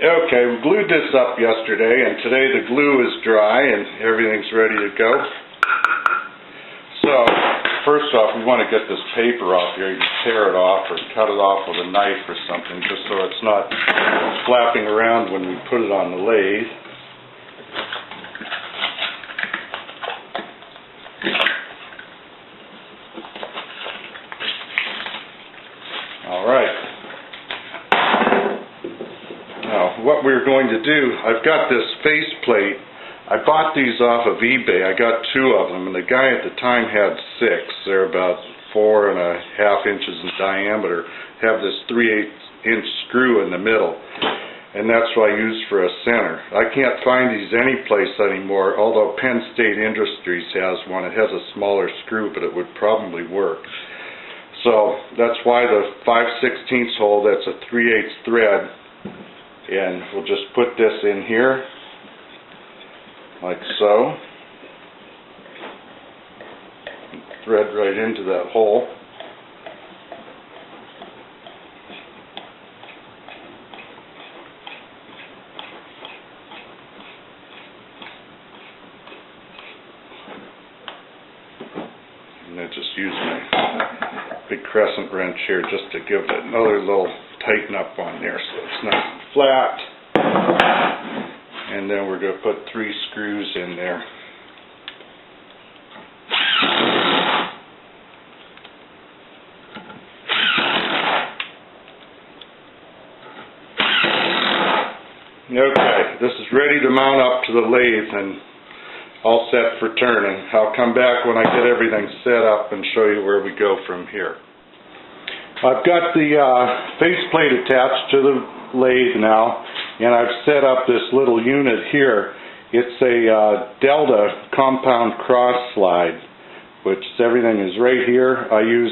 Okay, we glued this up yesterday, and today the glue is dry and everything's ready to go. So, first off, we want to get this paper off here. You tear it off or cut it off with a knife or something, just so it's not flapping around when we put it on the lathe. Alright. Now, what we're going to do, I've got this face plate. I bought these off of eBay. I got 2 of them, and the guy at the time had 6. They're about 4.5 inches in diameter. Have this 3/8-inch screw in the middle, and that's what I use for a center. I can't find these anyplace anymore, although Penn State Industries has one. It has a smaller screw, but it would probably work. So that's why the 5/16 hole, that's a 3/8 thread. And we'll just put this in here, like so. Thread right into that hole. And I just use my big crescent wrench here just to give it another little tighten up on there so it's nice and flat. And then we're going to put 3 screws in there. Okay, this is ready to mount up to the lathe and all set for turning. I'll come back when I get everything set up and show you where we go from here. I've got the faceplate attached to the lathe now, and I've set up this little unit here. It's a Delta compound cross slide, which everything is right here. I use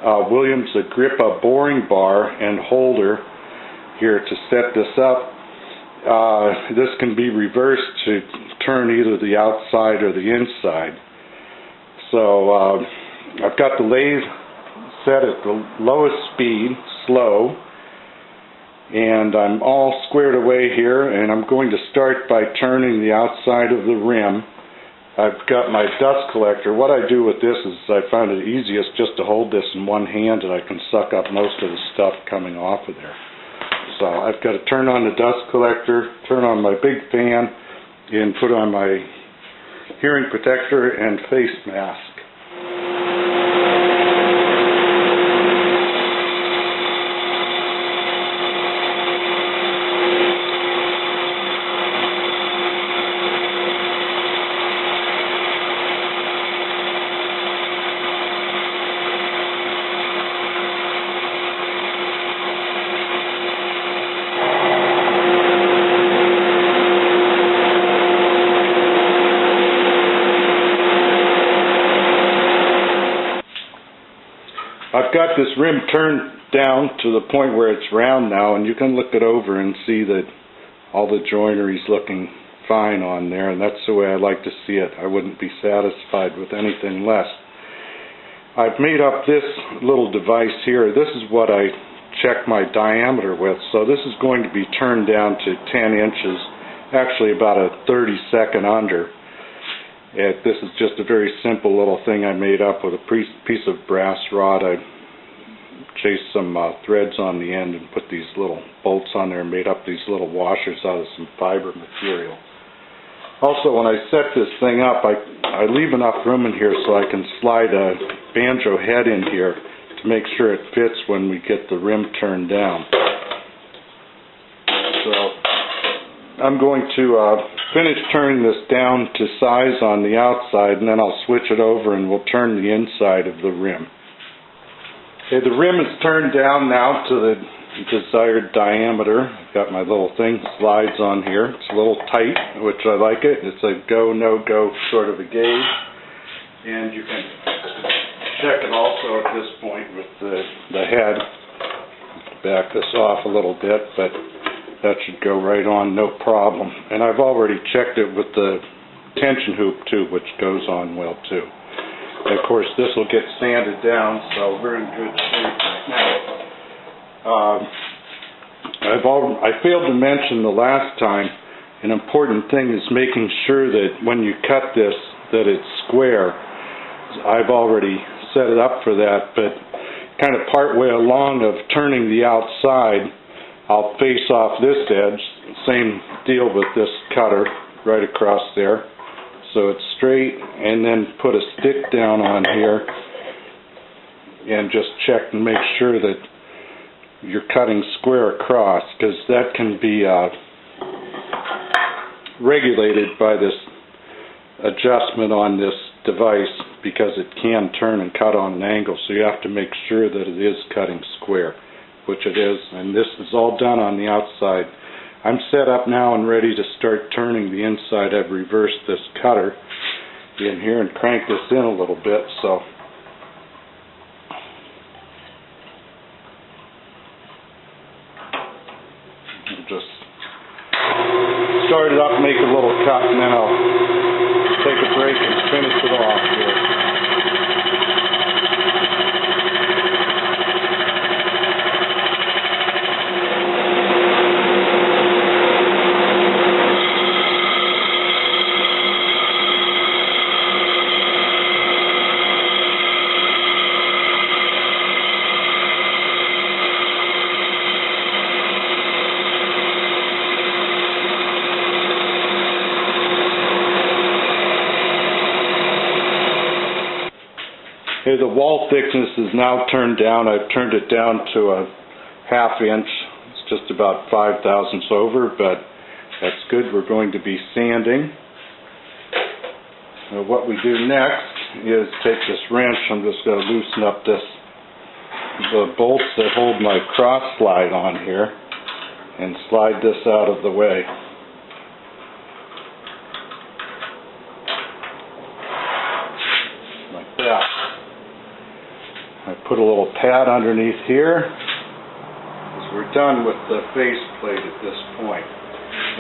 Williams Agrippa boring bar and holder here to set this up. This can be reversed to turn either the outside or the inside. So I've got the lathe set at the lowest speed, slow, and I'm all squared away here, and I'm going to start by turning the outside of the rim. I've got my dust collector. What I do with this is I find it easiest just to hold this in one hand, and I can suck up most of the stuff coming off of there. So I've got to turn on the dust collector, turn on my big fan, and put on my hearing protector and face mask. I've got this rim turned down to the point where it's round now, and you can look it over and see that all the joinery is looking fine on there, and that's the way I like to see it. I wouldn't be satisfied with anything less. I've made up this little device here. This is what I check my diameter with, so this is going to be turned down to 10 inches, actually about a 32nd under. This is just a very simple little thing I made up with a piece of brass rod. I chased some threads on the end and put these little bolts on there and made up these little washers out of some fiber material. Also, when I set this thing up, I leave enough room in here so I can slide a banjo head in here to make sure it fits when we get the rim turned down. So I'm going to finish turning this down to size on the outside, and then I'll switch it over and we'll turn the inside of the rim. Okay, the rim is turned down now to the desired diameter. I've got my little thing, slides on here. It's a little tight, which I like it. It's a go, no-go sort of a gauge. And you can check it also at this point with the head. Back this off a little bit, but that should go right on, no problem. And I've already checked it with the tension hoop too, which goes on well too. And of course this will get sanded down, so we're in good shape right now. I failed to mention the last time, an important thing is making sure that when you cut this, that it's square. I've already set it up for that, but kind of part way along of turning the outside, I'll face off this edge, same deal with this cutter right across there, so it's straight, and then put a stick down on here and just check and make sure that you're cutting square across, because that can be regulated by this adjustment on this device, because it can turn and cut on an angle, so you have to make sure that it is cutting square, which it is, and this is all done on the outside. I'm set up now and ready to start turning the inside. I've reversed this cutter in here and cranked this in a little bit, so I'll just start it up, make a little cut, and then I'll take a break and finish it off here. Okay, the wall thickness is now turned down. I've turned it down to a 1/2 inch. It's just about 5/1000ths over, but that's good. We're going to be sanding. Now what we do next is take this wrench. I'm just going to loosen up the bolts that hold my cross slide on here and slide this out of the way. Like that. I put a little pad underneath here, because we're done with the face plate at this point.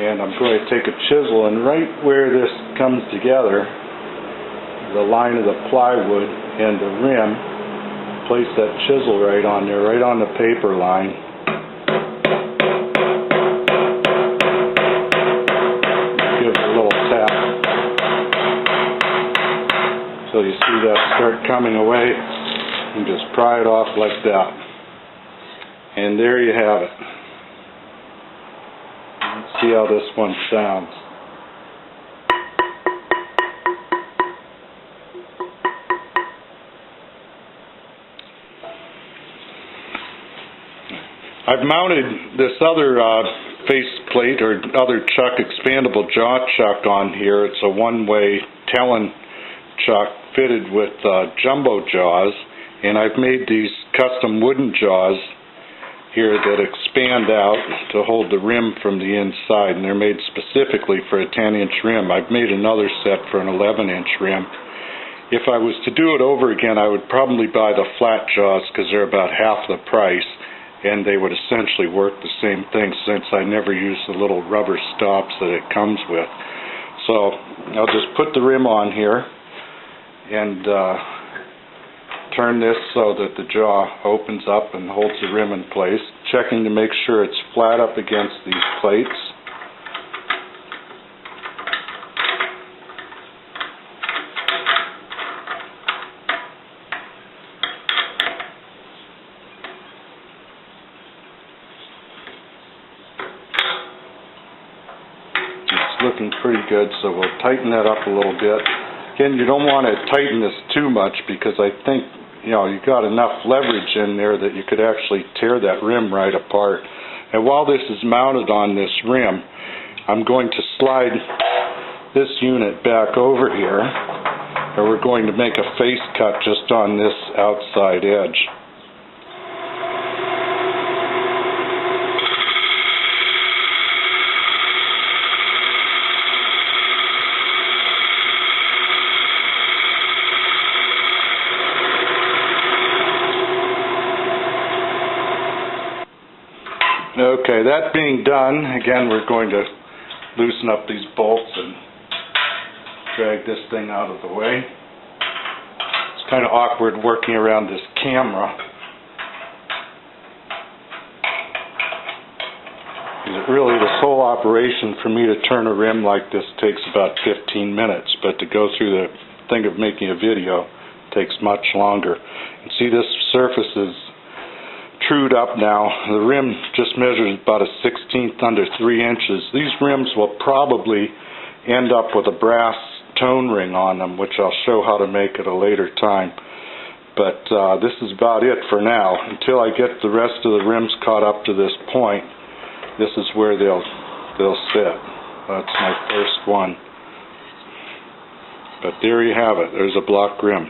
And I'm going to take a chisel, and right where this comes together, the line of the plywood and the rim, place that chisel right on there, right on the paper line. Give it a little tap until you see that start coming away. And just pry it off like that. And there you have it. Let's see how this one sounds. I've mounted this other face plate or other chuck, expandable jaw chuck on here. It's a one-way Talon chuck fitted with jumbo jaws. And I've made these custom wooden jaws here that expand out to hold the rim from the inside, and they're made specifically for a 10-inch rim. I've made another set for an 11-inch rim. If I was to do it over again, I would probably buy the flat jaws, because they're about half the price, and they would essentially work the same thing, since I never use the little rubber stops that it comes with. So I'll just put the rim on here and turn this so that the jaw opens up and holds the rim in place, checking to make sure it's flat up against these plates. It's looking pretty good, so we'll tighten that up a little bit. Again, you don't want to tighten this too much, because I think you got enough leverage in there that you could actually tear that rim right apart. And while this is mounted on this rim, I'm going to slide this unit back over here, and we're going to make a face cut just on this outside edge. Okay, that being done, again we're going to loosen up these bolts and drag this thing out of the way. It's kind of awkward working around this camera. Really, this whole operation for me to turn a rim like this takes about 15 minutes, but to go through the thing of making a video takes much longer. And see, this surface is trued up now. The rim just measures about a 1/16 under 3 inches. These rims will probably end up with a brass tone ring on them, which I'll show how to make at a later time. But this is about it for now. Until I get the rest of the rims caught up to this point, this is where they'll sit. That's my first one. But there you have it. There's a block rim.